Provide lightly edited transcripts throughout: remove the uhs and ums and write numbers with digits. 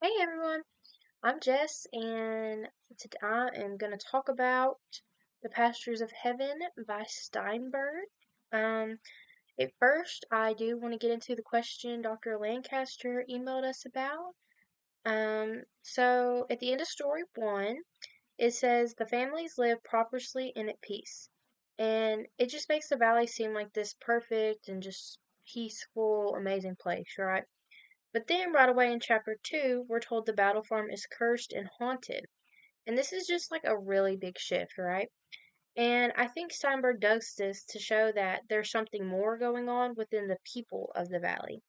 Hey everyone, I'm Jess, and today I am going to talk about The Pastures of Heaven by Steinberg. Um, at first, I do want to get into the question Dr. Lancaster emailed us about. So at the end of story one, it says the families live prosperously and at peace. And it just makes the valley seem like this perfect and just peaceful, amazing place, right? But then, right away in chapter 2, we're told the battle farm is cursed and haunted. And this is just like a really big shift, right? And I think Steinberg does this to show that there's something more going on within the people of the valley.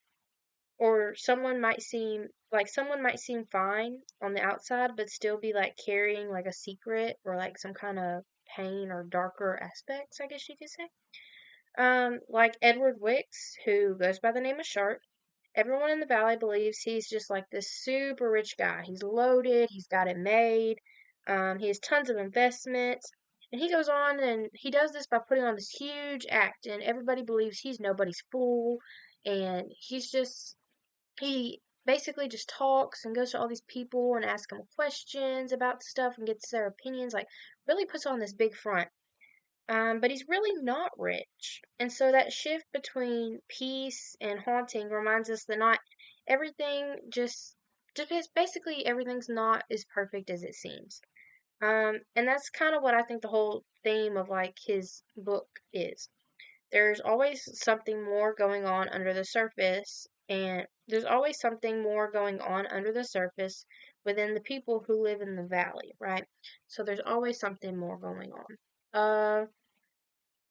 Or someone might seem fine on the outside, but still be like carrying like a secret or like some kind of pain or darker aspects, I guess you could say. Like Edward Wicks, who goes by the name of Sharp. Everyone in the valley believes he's just like this super rich guy. He's loaded, he's got it made, he has tons of investments. And he goes on and he does this by putting on this huge act, and everybody believes he's nobody's fool. And he basically just talks and goes to all these people and asks them questions about stuff and gets their opinions, like, really puts on this big front. But he's really not rich. And so that shift between peace and haunting reminds us that not everything just because basically everything's not as perfect as it seems. And that's kind of what I think the whole theme of like his book is. There's always something more going on under the surface, and there's always something more going on under the surface within the people who live in the valley, right? So there's always something more going on.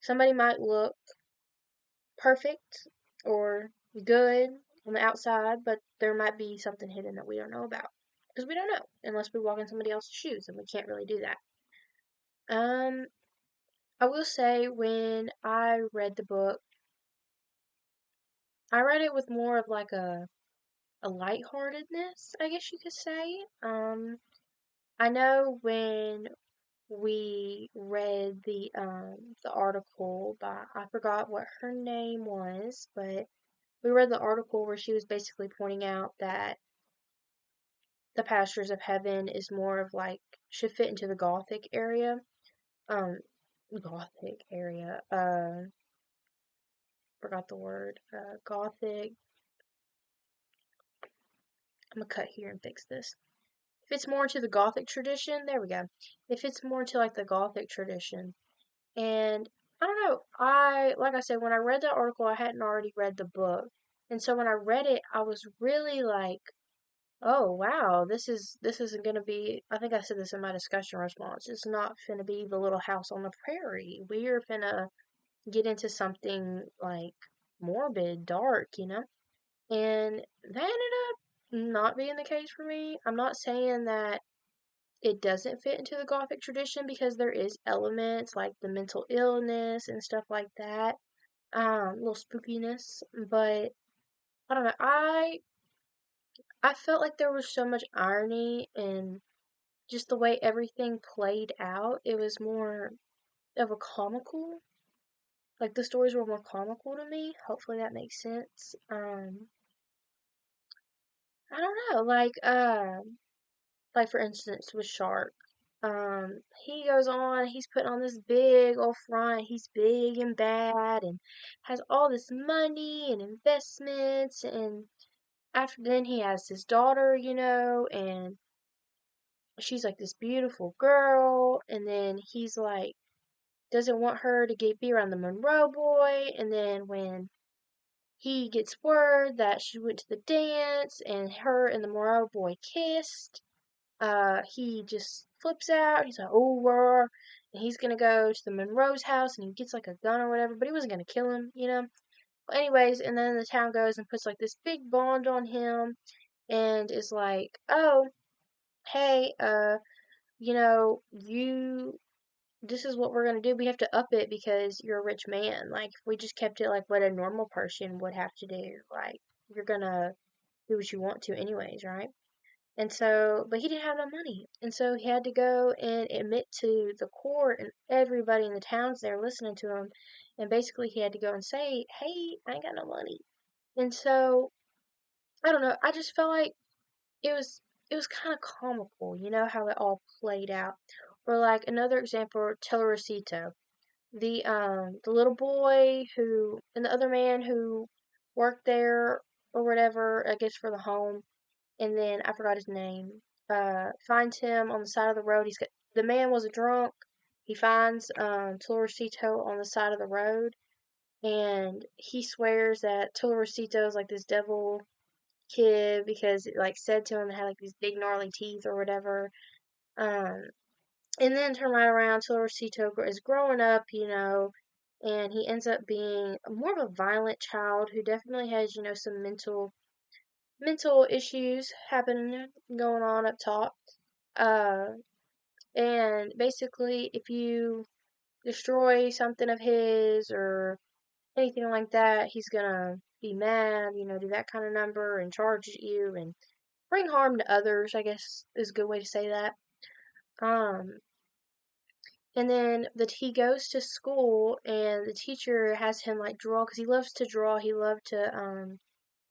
Somebody might look perfect or good on the outside, but there might be something hidden that we don't know about. Because we don't know unless we walk in somebody else's shoes, and we can't really do that. Um, I will say when I read the book, I read it with more of like a lightheartedness, I guess you could say. I know when we read the article by, I forgot what her name was, but we read the article where she was basically pointing out that the pastures of heaven is more of like should fit into the gothic area. Um, gothic area. Forgot the word. Gothic. I'm gonna cut here and fix this. If it's more into the gothic tradition, there we go. If it's more into like the gothic tradition, and I don't know. Like I said, when I read that article, I hadn't already read the book, and so when I read it, I was really like, oh wow, this isn't gonna be. I think I said this in my discussion response. It's not gonna be the Little House on the Prairie. We are gonna get into something like morbid, dark, And that ended up not being the case for me. I'm not saying that it doesn't fit into the Gothic tradition because there is elements like the mental illness and stuff like that, little spookiness. But I don't know. I felt like there was so much irony in just the way everything played out. It was more of a comical, like the stories were more comical to me. Hopefully that makes sense. I don't know, like for instance with Shark. He goes on, he's putting on this big old front, he's big and bad and has all this money and investments, and after then he has his daughter, and she's like this beautiful girl, and then he's like doesn't want her to be around the Monroe boy, and then when he gets word that she went to the dance and her and the Monroe boy kissed, he just flips out. He's like, oh, and he's gonna go to the Monroe's house, and he gets like a gun or whatever, but he wasn't gonna kill him. Well, anyways, and then the town goes and puts like this big bond on him, and is like, oh, hey, you this is what we're gonna do. We have to up it because you're a rich man. Like, if we just kept it like what a normal person would have to do, like, you're gonna do what you want to anyways, right? And so, but he didn't have no money. And so he had to go and admit to the court and everybody in the towns there listening to him. And basically, he had to go and say, hey, I ain't got no money. And so, I don't know. I just felt like it was. it was kind of comical, how it all played out. Or like another example, Telerosito, the little boy who and the other man who worked there or whatever, I guess for the home, and then I forgot his name. Finds him on the side of the road. The man was a drunk. He finds Telerosito on the side of the road, and he swears that Telerosito is like this devil kid because it like said to him it had like these big gnarly teeth or whatever. Um, and then turn right around, Torosito is growing up, and he ends up being more of a violent child who definitely has, some mental issues happening going on up top. Uh, and basically, if you destroy something of his or anything like that, he's gonna be mad, do that kind of number and charge at you and bring harm to others, I guess is a good way to say that. Um, and then he goes to school and the teacher has him like draw because he loves to draw. He loved to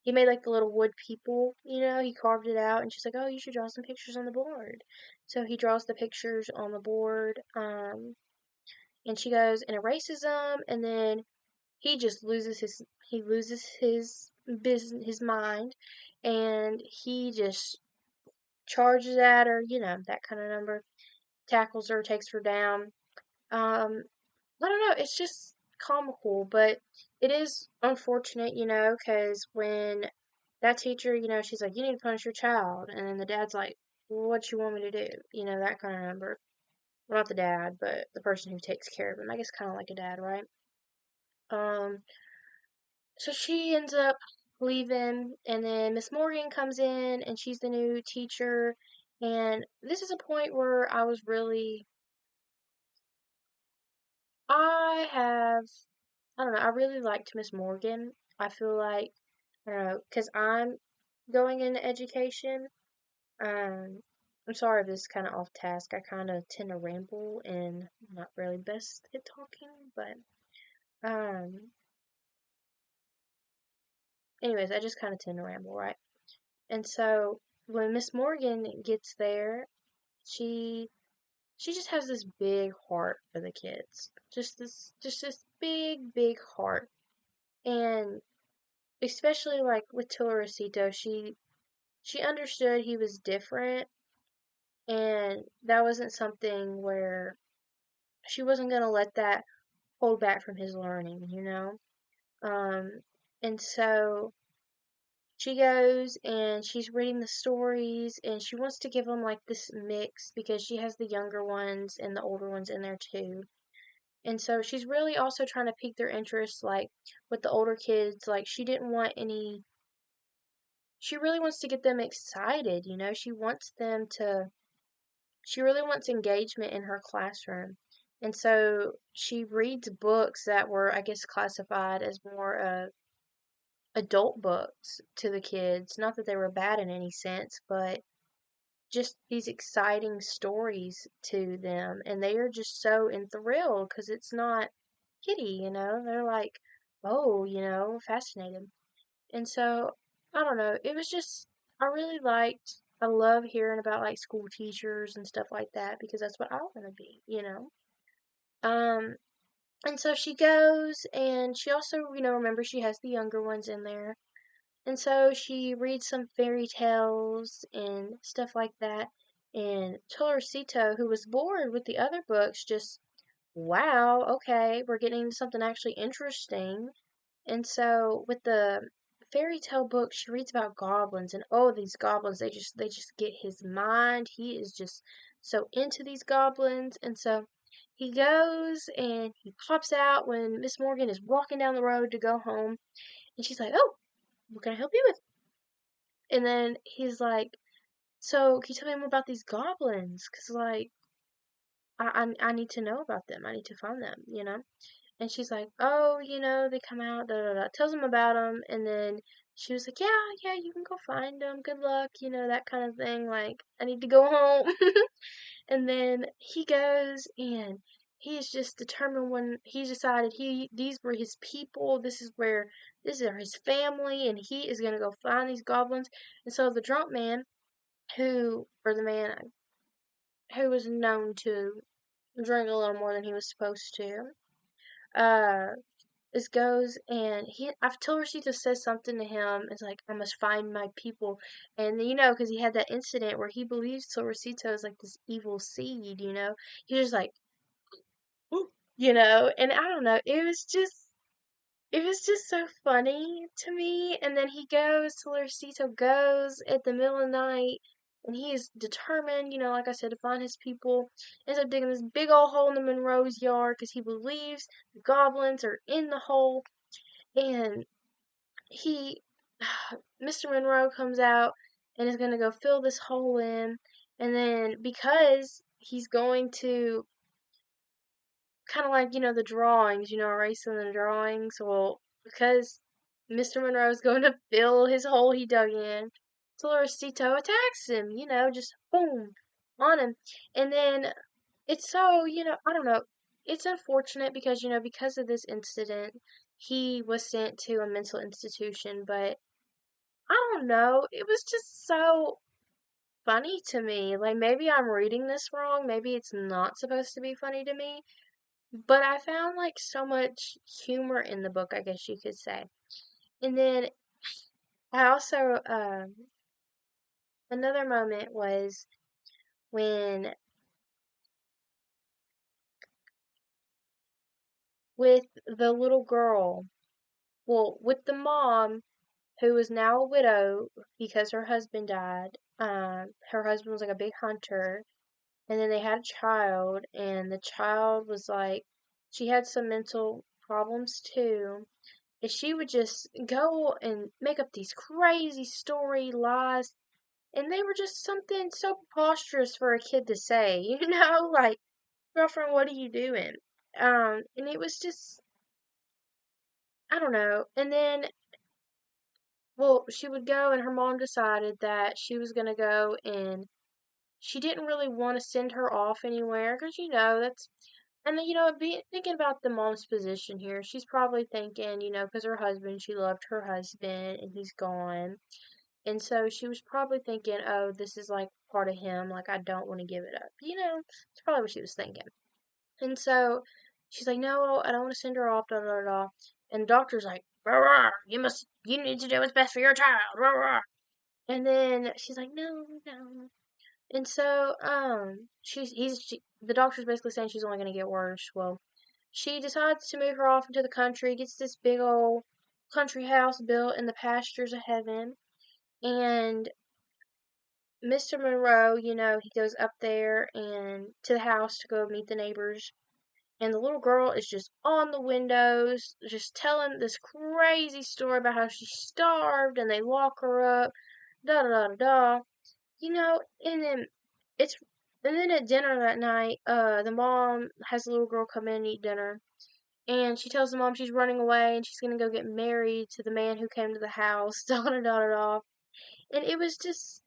he made like the little wood people, he carved it out and she's like, "Oh, you should draw some pictures on the board." So he draws the pictures on the board and she goes and erases them and then he just loses his business, his mind, and he just charges at her, that kind of number, tackles her, takes her down. Um, I don't know, it's just comical, but it is unfortunate, because when that teacher, she's like, "You need to punish your child," and then the dad's like, "What you want me to do?" That kind of number. Well, not the dad, but the person who takes care of him. I guess kind of like a dad, right? Um, so she ends up leaving, and then Miss Morgan comes in, and she's the new teacher, and this is a point where I have I don't know. I really liked Miss Morgan. I feel like, I don't know, because I'm going into education. Um, I'm sorry if this is kind of off task. I kind of tend to ramble and I'm not really best at talking, but um, anyways, I just kind of tend to ramble, right? And so when Miss Morgan gets there, she she just has this big heart for the kids. Just this big heart. And especially like with Tillorosito, she understood he was different and that wasn't something where she wasn't gonna let that hold back from his learning. Um and so she goes and she's reading the stories and she wants to give them like this mix because she has the younger ones and the older ones in there too. And so she's really also trying to pique their interest like with the older kids, like she really wants to get them excited, she really wants engagement in her classroom. And so she reads books that were, I guess, classified as more adult books to the kids. Not that they were bad in any sense, but just these exciting stories to them. And they are just so enthralled because it's not kiddie. They're like, oh, fascinated. And so, I don't know, it was just, I love hearing about like school teachers and stuff like that because that's what I want to be. Um, and so she goes and she also, remember she has the younger ones in there. And so she reads some fairy tales and stuff like that. And Torrecito, who was bored with the other books, just, wow, okay, we're getting into something actually interesting. And so with the fairy tale book, she reads about goblins and oh, these goblins, they just get his mind. He is just so into these goblins. And so he goes and he pops out when Miss Morgan is walking down the road to go home and she's like, "Oh, what can I help you with?" And then he's like, "So, can you tell me more about these goblins? Cause like I need to know about them. I need to find them." And she's like, "Oh, they come out, da da da." Tells him about them, and then she was like, "Yeah, yeah, you can go find them. Good luck, that kind of thing. Like, I need to go home." And then he goes, and he's just determined when he's decided these were his people. This is his family, and he is gonna go find these goblins. And so the drunk man or the man who was known to drink a little more than he was supposed to, uh, is goes and I've told Rosita says something to him. It's like, I must find my people. And, because he had that incident where he believes Torresito is like this evil seed, He's just like, "Ooh," and I don't know. It was just so funny to me. And then Torresito goes at the middle of the night, and he is determined, like I said, to find his people. Ends up digging this big old hole in the Monroe's yard because he believes the goblins are in the hole. And he, Mr. Monroe comes out and is going to go fill this hole in. And then because he's going to kind of like, the drawings, erasing the drawings. Well, because Mr. Monroe is going to fill his hole he dug in, Dolorosito attacks him, just boom, on him. And then it's so, I don't know, it's unfortunate because, because of this incident, he was sent to a mental institution, but I don't know, it was just so funny to me. Like, maybe I'm reading this wrong, maybe it's not supposed to be funny to me, but I found like so much humor in the book, I guess you could say. And then I also, another moment was when, with the little girl, well, with the mom, who is now a widow because her husband died. Her husband was like a big hunter, and then they had a child, and the child was like, she had some mental problems too. And she would just go and make up these crazy story lies, and they were just something so preposterous for a kid to say, like, girlfriend, what are you doing? And it was just, I don't know. And then, well, she would go, and her mom decided that she was gonna go, and she didn't really want to send her off anywhere, because, that's, and then, thinking about the mom's position here, she's probably thinking, because she loved her husband, and he's gone. And so she was probably thinking, oh, this is like part of him, like I don't want to give it up. It's probably what she was thinking. And so she's like, no, I don't want to send her off, da da da. And the doctor's like, rah, rah, you need to do what's best for your child, rah, rah. And then she's like, no, no. And so, the doctor's basically saying she's only going to get worse. Well, she decides to move her off into the country, gets this big old country house built in the pastures of heaven. And Mr. Monroe, he goes up there and to the house to go meet the neighbors. And the little girl is just on the windows, just telling this crazy story about how she starved and they lock her up, da da da da da. And then it's and then at dinner that night, the mom has the little girl come in and eat dinner. And she tells the mom she's running away and she's gonna go get married to the man who came to the house, da da da da da. And it was just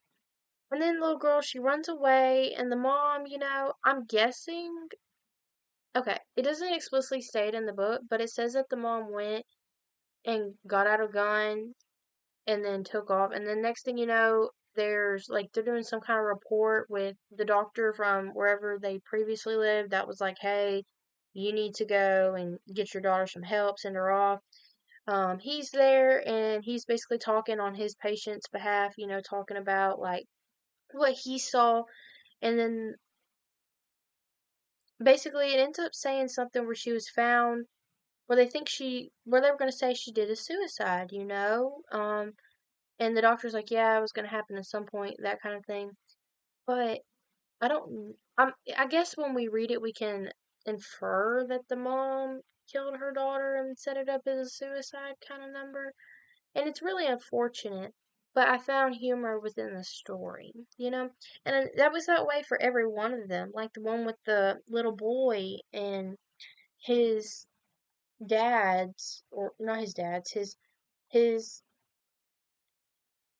and then the little girl, she runs away, and the mom, I'm guessing. Okay, it doesn't explicitly state in the book, but it says that the mom went and got out a gun and then took off. And then next thing you know, there's like they're doing some kind of report with the doctor from wherever they previously lived that was like, hey, you need to go and get your daughter some help, send her off. He's there and he's basically talking on his patient's behalf, talking about like what he saw. And then basically it ends up saying something where she was found where they were going to say she did a suicide. And the doctor's like, yeah, it was going to happen at some point, that kind of thing. But I guess when we read it, we can infer that the mom killed her daughter and set it up as a suicide kind of number. And it's really unfortunate, but I found humor within the story. And that was that way for every one of them. Like the one with the little boy and his dad's, or not his dad's, his,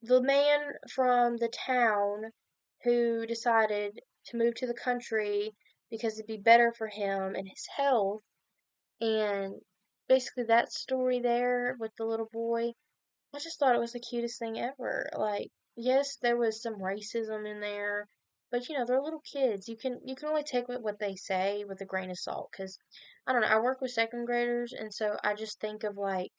the man from the town who decided to move to the country because it'd be better for him and his health. And basically that story there with the little boy, I just thought it was the cutest thing ever. Like, yes, there was some racism in there, but they're little kids. You can only take what they say with a grain of salt, because I don't know. I work with second graders, and so I just think of like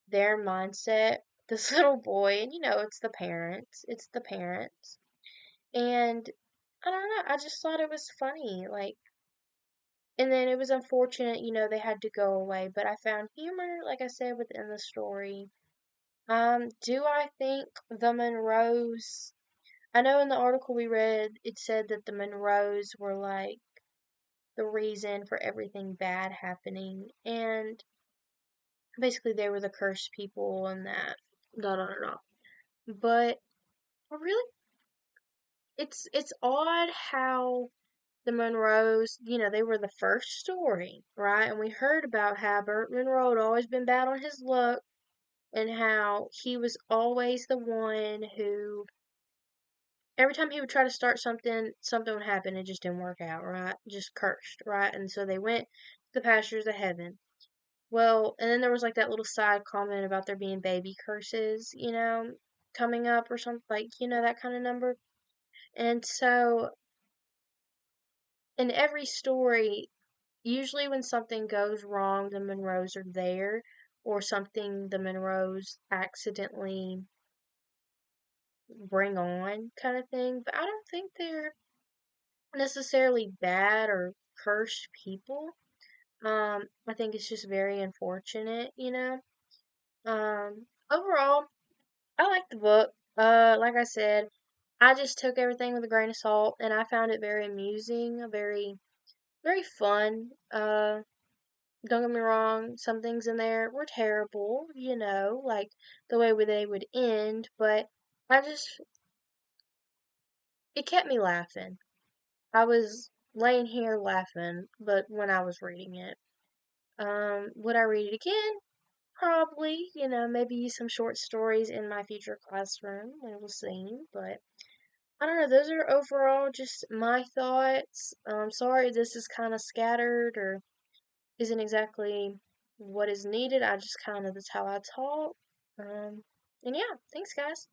their mindset. This little boy, and it's the parents. It's the parents, and I don't know. I just thought it was funny, like, and then it was unfortunate, they had to go away. But I found humor, like I said, within the story. Do I think the Monroes? I know in the article we read, it said that the Monroes were like the reason for everything bad happening, and basically they were the cursed people and that, da da da da. But really, it's odd how the Monroes, they were the first story, right? And we heard about how Burt Monroe had always been bad on his luck, and how he was always the one who every time he would try to start something, something would happen. It just didn't work out, right? Just cursed, right? And so they went to the pastures of heaven. Well, and then there was like that little side comment about there being baby curses, coming up or something, like, that kind of number. And so in every story, usually when something goes wrong, the Monroes are there, or something the Monroes accidentally bring on, kind of thing. But I don't think they're necessarily bad or cursed people. I think it's just very unfortunate. Overall, I like the book. Like I said, I just took everything with a grain of salt, and I found it very amusing, very, very fun. Don't get me wrong, some things in there were terrible, like the way they would end, but I just, it kept me laughing. I was laying here laughing, but when I was reading it. Would I read it again? Probably, maybe use some short stories in my future classroom. We will see. But I don't know, those are overall just my thoughts. Sorry this is kind of scattered or isn't exactly what is needed. I just kind of, that's how I talk. And yeah, thanks guys.